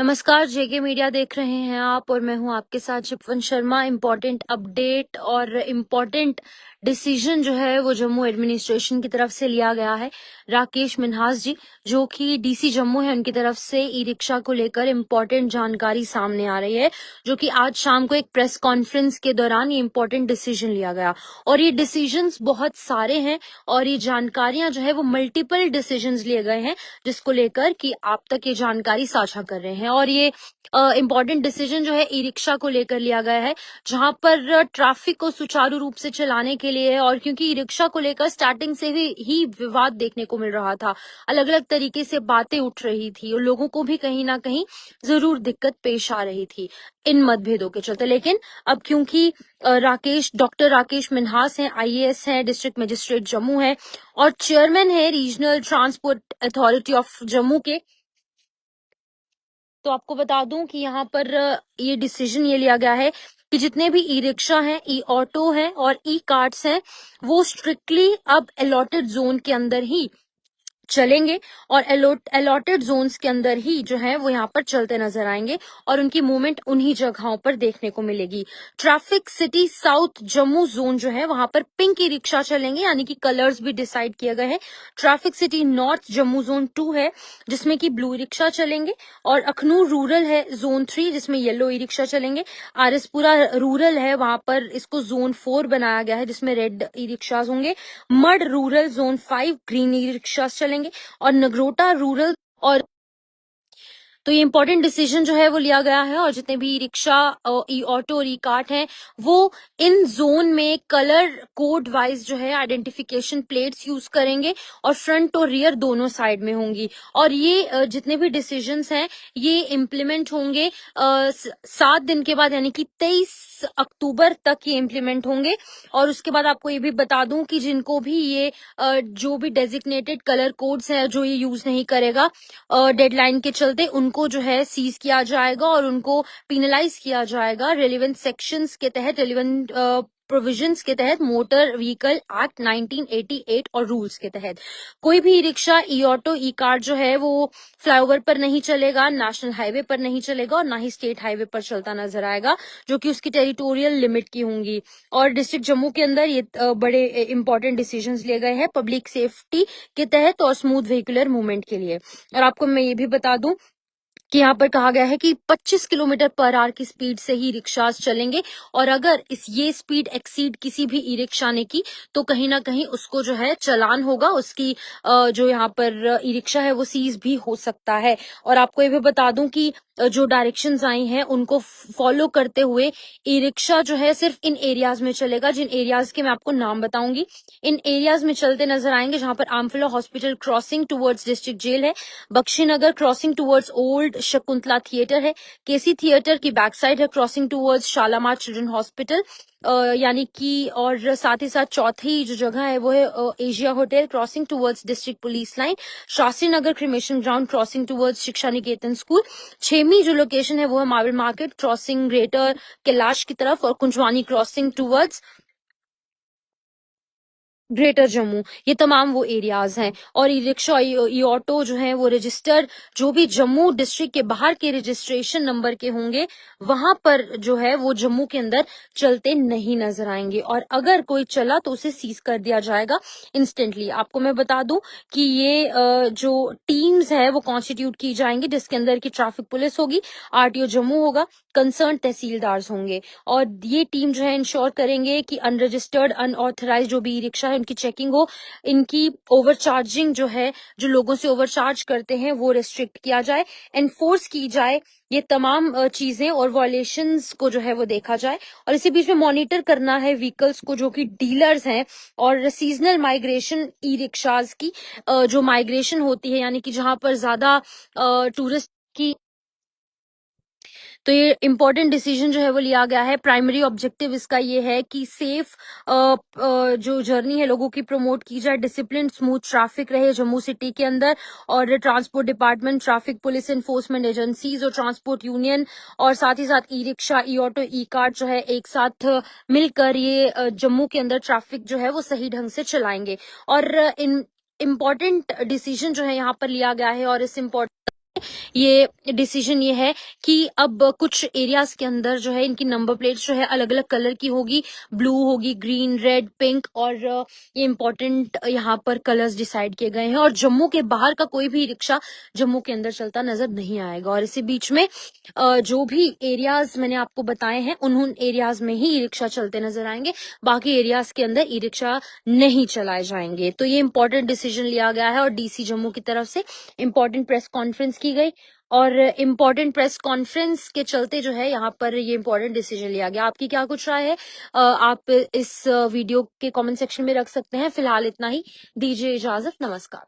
नमस्कार, जेके मीडिया देख रहे हैं आप और मैं हूं आपके साथ शिपवन शर्मा। इम्पोर्टेंट अपडेट और इम्पोर्टेंट डिसीजन जो है वो जम्मू एडमिनिस्ट्रेशन की तरफ से लिया गया है। राकेश मिन्हास जी जो कि डीसी जम्मू है, उनकी तरफ से ई रिक्शा को लेकर इम्पोर्टेंट जानकारी सामने आ रही है, जो कि आज शाम को एक प्रेस कॉन्फ्रेंस के दौरान ये इम्पोर्टेंट डिसीजन लिया गया। और ये डिसीजंस बहुत सारे हैं और ये जानकारियां जो है वो मल्टीपल डिसीजंस लिए गए हैं, जिसको लेकर कि आप तक ये जानकारी साझा कर रहे हैं। और ये इम्पोर्टेंट डिसीजन जो है ई रिक्शा को लेकर लिया गया है, जहां पर ट्रैफिक को सुचारू रूप से चलाने के लिए है। और क्योंकि ई रिक्शा को लेकर स्टार्टिंग से ही विवाद देखने को मिल रहा था, अलग अलग तरीके से बातें उठ रही थी और लोगों को भी कहीं ना कहीं जरूर दिक्कत पेश आ रही थी इन मतभेदों के चलते। लेकिन अब क्योंकि डॉक्टर राकेश मिन्हास हैं, आईएएस हैं, डिस्ट्रिक्ट मजिस्ट्रेट जम्मू है और चेयरमैन है regional transport authority of Jammu के, तो आपको बता दूं कि यहाँ पर ये डिसीजन ये लिया गया है कि जितने भी ई रिक्शा हैं, ई ऑटो हैं और ई कार्ट्स हैं, वो स्ट्रिक्टली अब अलॉटेड जोन के अंदर ही चलेंगे और अलॉटेड जोन्स के अंदर ही जो है वो यहाँ पर चलते नजर आएंगे और उनकी मूवमेंट उन्हीं जगहों पर देखने को मिलेगी। Traffic city south Jammu zone जो है वहां पर पिंक ई रिक्शा चलेंगे, यानी कि कलर्स भी डिसाइड किए गए हैं। Traffic city north Jammu zone 2 है, जिसमें कि ब्लू ई रिक्शा चलेंगे। और अखनूर रूरल है जोन 3, जिसमें येलो ई रिक्शा चलेंगे। आरएसपुरा रूरल है, वहां पर इसको जोन 4 बनाया गया है, जिसमें रेड ई रिक्शाज होंगे। मड रूरल जोन 5 ग्रीन ई रिक्शाज चलेंगे। और नगरोटा रूरल और तो ये इंपॉर्टेंट डिसीजन जो है वो लिया गया है। और जितने भी ई रिक्शा, ई ऑटो और ई कार्ट हैं, वो इन जोन में कलर कोड वाइज जो है आइडेंटिफिकेशन प्लेट्स यूज करेंगे और फ्रंट और रियर दोनों साइड में होंगी। और ये जितने भी डिसीजंस हैं ये इम्प्लीमेंट होंगे 7 दिन के बाद, यानी कि 23 अक्टूबर तक ये इम्प्लीमेंट होंगे। और उसके बाद आपको ये भी बता दूं कि जिनको भी ये जो भी डेजिग्नेटेड कलर कोड्स हैं जो ये यूज नहीं करेगा डेडलाइन के चलते, उनको जो है सीज किया जाएगा और उनको पिनलाइज किया जाएगा रेलिवेंट सेक्शंस के तहत, रेलिवेंट प्रोविजंस के तहत, मोटर व्हीकल एक्ट 1988 और रूल्स के तहत। कोई भी ई रिक्शा, ई ऑटो, ई कार जो है वो फ्लाईओवर पर नहीं चलेगा, नेशनल हाईवे पर नहीं चलेगा और ना ही स्टेट हाईवे पर चलता नजर आएगा, जो कि उसकी टेरिटोरियल लिमिट की होंगी। और डिस्ट्रिक्ट जम्मू के अंदर ये बड़े इंपॉर्टेंट डिसीजंस लिए गए हैं पब्लिक सेफ्टी के तहत और स्मूथ व्हीकुलर मूवमेंट के लिए। और आपको मैं ये भी बता दूं कि यहाँ पर कहा गया है कि 25 किलोमीटर पर आवर की स्पीड से ही रिक्शास चलेंगे और अगर ये स्पीड एक्सीड किसी भी ई रिक्शा ने की तो कहीं ना कहीं उसको जो है चालान होगा, उसकी जो यहाँ पर ई रिक्शा है वो सीज भी हो सकता है। और आपको ये भी बता दूं कि जो डायरेक्शंस आई हैं उनको फॉलो करते हुए ई रिक्शा जो है सिर्फ इन एरियाज में चलेगा, जिन एरियाज के मैं आपको नाम बताऊंगी। इन एरियाज में चलते नजर आएंगे जहां पर Amphalla hospital crossing towards district jail है, Bakshinagar crossing towards old Shakuntala theatre है, केसी थिएटर की बैक साइड है crossing towards Shalamar children hospital, यानी कि, और साथ ही साथ चौथी जो जगह है वो है Asia hotel crossing towards district police line, Shastri Nagar cremation ground crossing towards Shiksha Niketan school. छेवीं जो लोकेशन है वो है marble market crossing Greater Kailash की तरफ और Kunjwani crossing towards Greater Jammu. ये तमाम वो एरियाज हैं। और ई रिक्शा, ई ऑटो जो है वो रजिस्टर जो भी जम्मू डिस्ट्रिक्ट के बाहर के रजिस्ट्रेशन नंबर के होंगे वहां पर जो है वो जम्मू के अंदर चलते नहीं नजर आएंगे और अगर कोई चला तो उसे सीज कर दिया जाएगा इंस्टेंटली। आपको मैं बता दूं कि ये जो टीम्स है वो कॉन्स्टिट्यूट की जाएंगी, जिसके अंदर की ट्रैफिक पुलिस होगी, आरटीओ जम्मू होगा, कंसर्न तहसीलदार होंगे। और ये टीम जो है इंश्योर करेंगे कि अनरजिस्टर्ड अनऑथराइज जो भी ई रिक्शा है उनकी चेकिंग हो, इनकी ओवरचार्जिंग जो है, जो लोगों से ओवरचार्ज करते हैं वो रिस्ट्रिक्ट किया जाए, एनफोर्स की जाए ये तमाम चीजें और वॉयलेशंस को जो है वो देखा जाए। और इसी बीच में मॉनिटर करना है व्हीकल्स को जो कि डीलर्स हैं और सीजनल माइग्रेशन ई रिक्शाज की जो माइग्रेशन होती है, यानी कि जहां पर ज्यादा टूरिस्ट की, तो ये इम्पोर्टेंट डिसीजन जो है वो लिया गया है। प्राइमरी ऑब्जेक्टिव इसका ये है कि सेफ जो जर्नी है लोगों की प्रमोट की जाए, डिसिप्लिन स्मूथ ट्रैफिक रहे जम्मू सिटी के अंदर। और transport department, traffic police enforcement agencies और ट्रांसपोर्ट यूनियन और साथ ही साथ ई रिक्शा, ई ऑटो, ई कार्ट जो है एक साथ मिलकर ये जम्मू के अंदर ट्रैफिक जो है वो सही ढंग से चलाएंगे। और इन इम्पोर्टेंट डिसीजन जो है यहाँ पर लिया गया है और इस इम्पोर्टेंट ये डिसीजन ये है कि अब कुछ एरियाज के अंदर जो है इनकी नंबर प्लेट्स जो है अलग अलग कलर की होगी, ब्लू होगी, ग्रीन, रेड, पिंक, और ये इंपॉर्टेंट यहाँ पर कलर्स डिसाइड किए गए हैं। और जम्मू के बाहर का कोई भी रिक्शा जम्मू के अंदर चलता नजर नहीं आएगा। और इसी बीच में जो भी एरियाज मैंने आपको बताए हैं उन एरियाज में ही ई रिक्शा चलते नजर आएंगे, बाकी एरियाज के अंदर ई रिक्शा नहीं चलाए जाएंगे। तो ये इंपॉर्टेंट डिसीजन लिया गया है और डीसी जम्मू की तरफ से इंपॉर्टेंट प्रेस कॉन्फ्रेंस की गई, और इम्पोर्टेंट प्रेस कॉन्फ्रेंस के चलते जो है यहाँ पर ये इम्पोर्टेंट डिसीजन लिया गया। आपकी क्या कुछ राय है आप इस वीडियो के कमेंट सेक्शन में रख सकते हैं। फिलहाल इतना ही, दीजिए इजाजत, नमस्कार।